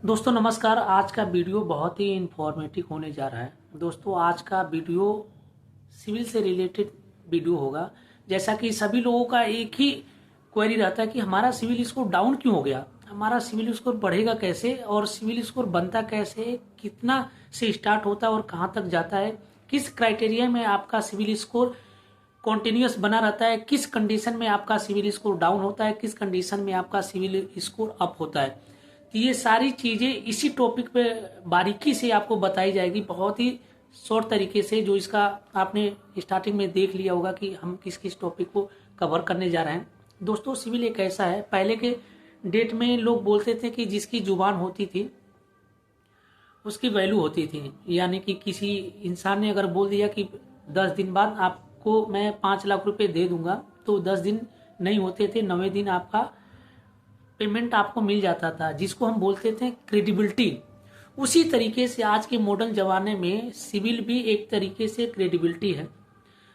दोस्तों नमस्कार। आज का वीडियो बहुत ही इंफॉर्मेटिव होने जा रहा है। दोस्तों आज का वीडियो सिविल से रिलेटेड वीडियो होगा। जैसा कि सभी लोगों का एक ही क्वेरी रहता है कि हमारा सिविल स्कोर डाउन क्यों हो गया, हमारा सिविल स्कोर बढ़ेगा कैसे और सिविल स्कोर बनता कैसे, कितना से स्टार्ट होता है और कहाँ तक जाता है, किस क्राइटेरिया में आपका सिविल स्कोर कॉन्टिन्यूस बना रहता है, किस कंडीशन में आपका सिविल स्कोर डाउन होता है, किस कंडीशन में आपका सिविल स्कोर अप होता है। तो ये सारी चीज़ें इसी टॉपिक पे बारीकी से आपको बताई जाएगी, बहुत ही शॉर्ट तरीके से। जो इसका आपने स्टार्टिंग में देख लिया होगा कि हम किस किस टॉपिक को कवर करने जा रहे हैं। दोस्तों सिविल एक ऐसा है, पहले के डेट में लोग बोलते थे कि जिसकी जुबान होती थी उसकी वैल्यू होती थी। यानी कि किसी इंसान ने अगर बोल दिया कि 10 दिन बाद आपको मैं 5 लाख रुपए दे दूंगा, तो 10 दिन नहीं होते थे, 9वें दिन आपका पेमेंट आपको मिल जाता था, जिसको हम बोलते थे क्रेडिबिलिटी। उसी तरीके से आज के मॉडर्न जमाने में सिविल भी एक तरीके से क्रेडिबिलिटी है।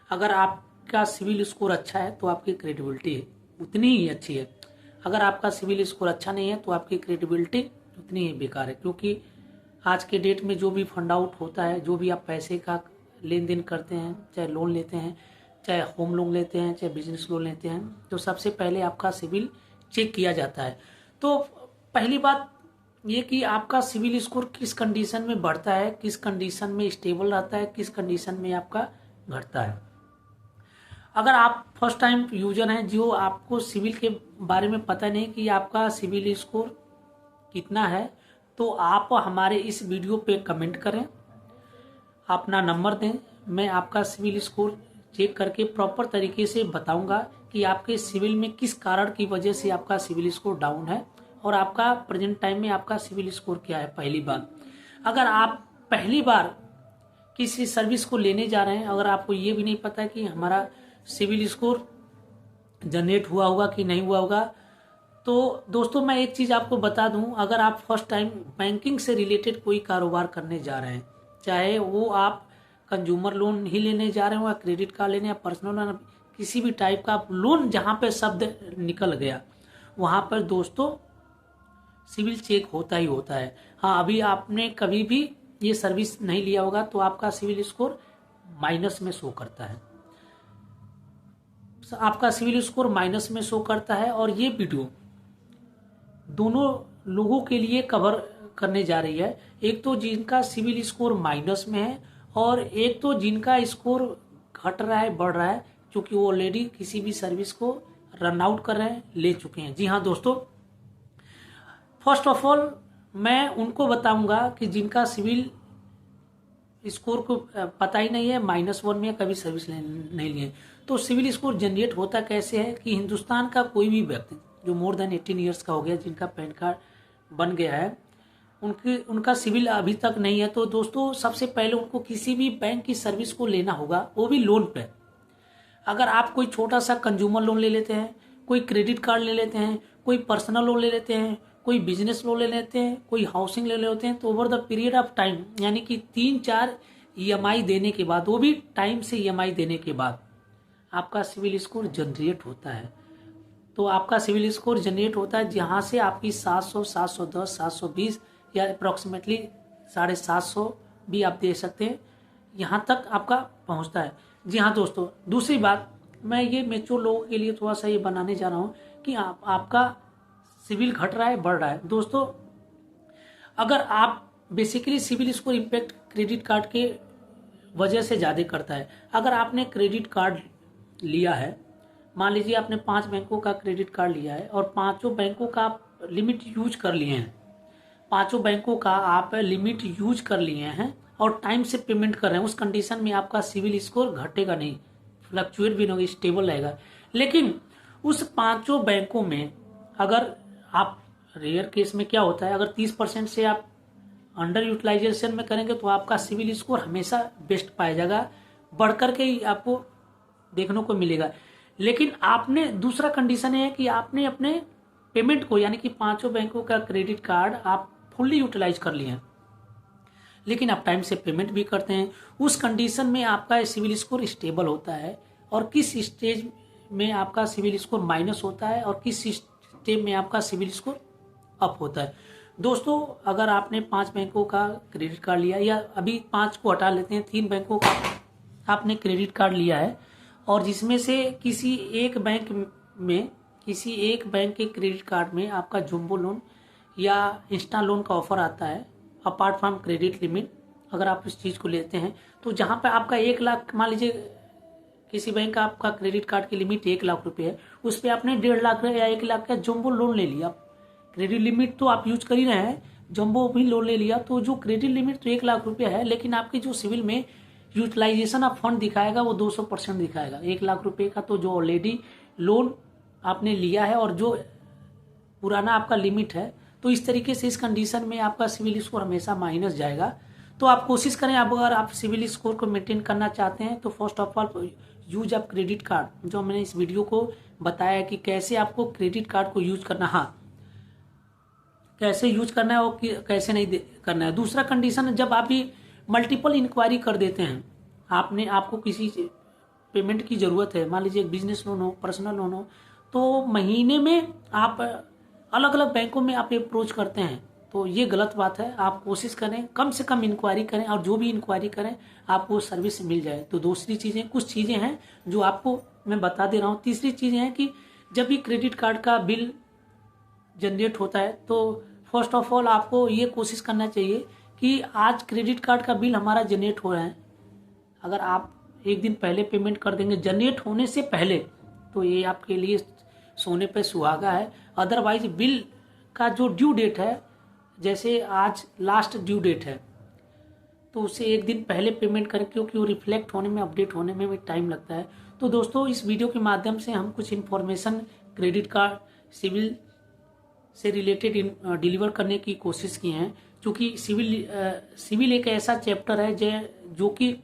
अगर आपका सिविल स्कोर अच्छा है तो आपकी क्रेडिबिलिटी उतनी ही अच्छी है। अगर आपका सिविल स्कोर अच्छा नहीं है तो आपकी क्रेडिबिलिटी उतनी ही बेकार है। क्योंकि आज के डेट में जो भी फंड आउट होता है, जो भी आप पैसे का लेन देन करते हैं, चाहे लोन लेते हैं, चाहे होम लोन लेते हैं, चाहे बिजनेस लोन लेते हैं, तो सबसे पहले आपका सिविल चेक किया जाता है। तो पहली बात ये कि आपका सिविल स्कोर किस कंडीशन में बढ़ता है, किस कंडीशन में स्टेबल रहता है, किस कंडीशन में आपका घटता है। अगर आप फर्स्ट टाइम यूजर हैं, जो आपको सिविल के बारे में पता नहीं कि आपका सिविल स्कोर कितना है, तो आप हमारे इस वीडियो पे कमेंट करें, अपना नंबर दें। मैं आपका सिविल स्कोर चेक करके प्रॉपर तरीके से बताऊंगा कि आपके सिविल में किस कारण की वजह से आपका सिविल स्कोर डाउन है और आपका प्रेजेंट टाइम में आपका सिविल स्कोर क्या है। पहली बार, अगर आप पहली बार किसी सर्विस को लेने जा रहे हैं, अगर आपको ये भी नहीं पता कि हमारा सिविल स्कोर जनरेट हुआ होगा कि नहीं हुआ होगा, तो दोस्तों मैं एक चीज़ आपको बता दूं, अगर आप फर्स्ट टाइम बैंकिंग से रिलेटेड कोई कारोबार करने जा रहे हैं, चाहे वो आप कंज्यूमर लोन ही लेने जा रहे हो या क्रेडिट कार्ड लेने या पर्सनल लोन, किसी भी टाइप का लोन जहाँ पे शब्द निकल गया वहाँ पर दोस्तों सिविल चेक होता ही होता है। हाँ, अभी आपने कभी भी ये सर्विस नहीं लिया होगा तो आपका सिविल स्कोर माइनस में शो करता है, आपका सिविल स्कोर माइनस में शो करता है। और ये वीडियो दोनों लोगों के लिए कवर करने जा रही है, एक तो जिनका सिविल स्कोर माइनस में है और एक तो जिनका स्कोर घट रहा है, बढ़ रहा है, क्योंकि वो ऑलरेडी किसी भी सर्विस को रन आउट कर रहे हैं, ले चुके हैं। जी हाँ दोस्तों, फर्स्ट ऑफ ऑल मैं उनको बताऊंगा कि जिनका सिविल स्कोर को पता ही नहीं है, -1 में कभी सर्विस नहीं लिए, तो सिविल स्कोर जनरेट होता कैसे है कि हिंदुस्तान का कोई भी व्यक्ति जो मोर देन 18 ईयर्स का हो गया, जिनका पैन कार्ड बन गया है, उनका सिविल अभी तक नहीं है, तो दोस्तों सबसे पहले उनको किसी भी बैंक की सर्विस को लेना होगा, वो भी लोन पे। अगर आप कोई छोटा सा कंज्यूमर लोन ले लेते हैं, कोई क्रेडिट कार्ड ले लेते हैं, कोई पर्सनल लोन ले लेते हैं, कोई बिजनेस लोन ले लेते हैं, कोई हाउसिंग ले लेते हैं, तो over the period of time, यानी कि 3-4 EMI देने के बाद, वो भी टाइम से EMI देने के बाद आपका सिविल स्कोर जनरेट होता है। तो आपका सिविल स्कोर जनरेट होता है जहाँ से आपकी 700, 710, 720 या अप्रॉक्सीमेटली 750 भी आप दे सकते हैं, यहाँ तक आपका पहुँचता है। जी हाँ दोस्तों, दूसरी बात, मैं ये मेच्योर लोगों के लिए थोड़ा सा ये बनाने जा रहा हूँ कि आपका सिविल घट रहा है, बढ़ रहा है। दोस्तों अगर आप basically CIBIL score impact credit card के वजह से ज़्यादा करता है। अगर आपने क्रेडिट कार्ड लिया है, मान लीजिए आपने 5 बैंकों का क्रेडिट कार्ड लिया है और 5 बैंकों का आप लिमिट यूज कर लिए हैं, 5 बैंकों का आप लिमिट यूज कर लिए हैं और टाइम से पेमेंट कर रहे हैं, उस कंडीशन में आपका सिविल स्कोर घटेगा नहीं, फ्लक्चुएट भी नहीं होगा, स्टेबल रहेगा। लेकिन उस 5 बैंकों में अगर आप, रेयर केस में क्या होता है, अगर 30% से आप अंडर यूटिलाइजेशन में करेंगे तो आपका सिविल स्कोर हमेशा बेस्ट पाया जाएगा, बढ़कर के ही आपको देखने को मिलेगा। लेकिन आपने, दूसरा कंडीशन है कि आपने अपने पेमेंट को, यानी कि 5 बैंकों का क्रेडिट कार्ड आप फुल्ली यूटिलाइज कर लिए हैं, लेकिन आप टाइम से पेमेंट भी करते हैं, उस कंडीशन में आपका सिविल स्कोर स्टेबल होता है। और किस स्टेज में आपका सिविल स्कोर माइनस होता है और किस स्टेज में आपका सिविल स्कोर अप होता है। दोस्तों अगर आपने 5 बैंकों का क्रेडिट कार्ड लिया, या अभी 5 को हटा लेते हैं, 3 बैंकों का आपने क्रेडिट कार्ड लिया है और जिसमें से किसी एक बैंक के क्रेडिट कार्ड में आपका जंबो लोन या इंस्टा लोन का ऑफर आता है अपार्ट फ्रॉम क्रेडिट लिमिट, अगर आप इस चीज़ को लेते हैं तो जहाँ पे आपका 1 लाख, मान लीजिए किसी बैंक का आपका क्रेडिट कार्ड की लिमिट 1 लाख रुपए है, उस पर आपने 1.5 लाख या 1 लाख का जंबो लोन ले लिया। क्रेडिट लिमिट तो आप यूज कर ही रहे हैं, जंबो भी लोन ले लिया, तो जो क्रेडिट लिमिट तो 1 लाख रुपए है, लेकिन आपकी जो सिविल में यूटिलाइजेशन ऑफ फंड दिखाएगा वो 200% दिखाएगा। 1 लाख रुपए का तो जो ऑलरेडी लोन आपने लिया है और जो पुराना आपका लिमिट है, तो इस तरीके से इस कंडीशन में आपका सिविल स्कोर हमेशा माइनस जाएगा। तो आप कोशिश करें, आप अगर आप सिविल स्कोर को मेंटेन करना चाहते हैं तो first of all use of credit card, जो मैंने इस वीडियो को बताया कि कैसे आपको क्रेडिट कार्ड को यूज करना, हाँ कैसे यूज करना है और कैसे नहीं करना है। दूसरा कंडीशन, जब आप भी मल्टीपल इंक्वायरी कर देते हैं, आपको किसी पेमेंट की जरूरत है, मान लीजिए एक बिजनेस लोन हो, पर्सनल लोन हो, तो महीने में आप अलग अलग बैंकों में आप अप्रोच करते हैं, तो ये गलत बात है। आप कोशिश करें कम से कम इंक्वायरी करें और जो भी इंक्वायरी करें आपको सर्विस मिल जाए। तो दूसरी चीज़ें, कुछ चीज़ें हैं जो आपको मैं बता दे रहा हूँ। तीसरी चीज़ है कि जब भी क्रेडिट कार्ड का बिल जनरेट होता है तो फर्स्ट ऑफ ऑल आपको ये कोशिश करना चाहिए कि आज क्रेडिट कार्ड का बिल हमारा जनरेट हो रहा है, अगर आप एक दिन पहले पेमेंट कर देंगे जनरेट होने से पहले, तो ये आपके लिए सोने पे सुहागा है। अदरवाइज बिल का जो ड्यू डेट है, जैसे आज लास्ट ड्यू डेट है, तो उससे एक दिन पहले पेमेंट करें, क्योंकि वो रिफ्लेक्ट होने में, अपडेट होने में भी टाइम लगता है। तो दोस्तों इस वीडियो के माध्यम से हम कुछ इन्फॉर्मेशन क्रेडिट कार्ड सिविल से रिलेटेड डिलीवर करने की कोशिश की हैं, क्योंकि सिविल एक ऐसा चैप्टर है जो कि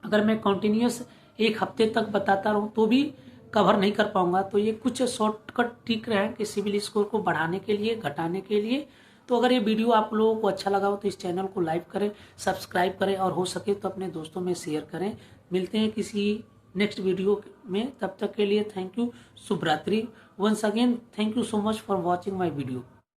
अगर मैं कंटिन्यूस 1 हफ्ते तक बताता रहूं तो भी कवर नहीं कर पाऊंगा। तो ये कुछ शॉर्टकट ट्रिक हैं कि सिविल स्कोर को बढ़ाने के लिए, घटाने के लिए। तो अगर ये वीडियो आप लोगों को अच्छा लगा हो तो इस चैनल को लाइक करें, सब्सक्राइब करें और हो सके तो अपने दोस्तों में शेयर करें। मिलते हैं किसी नेक्स्ट वीडियो में, तब तक के लिए थैंक यू, शुभ रात्रि। Once again thank you so much for watching my video.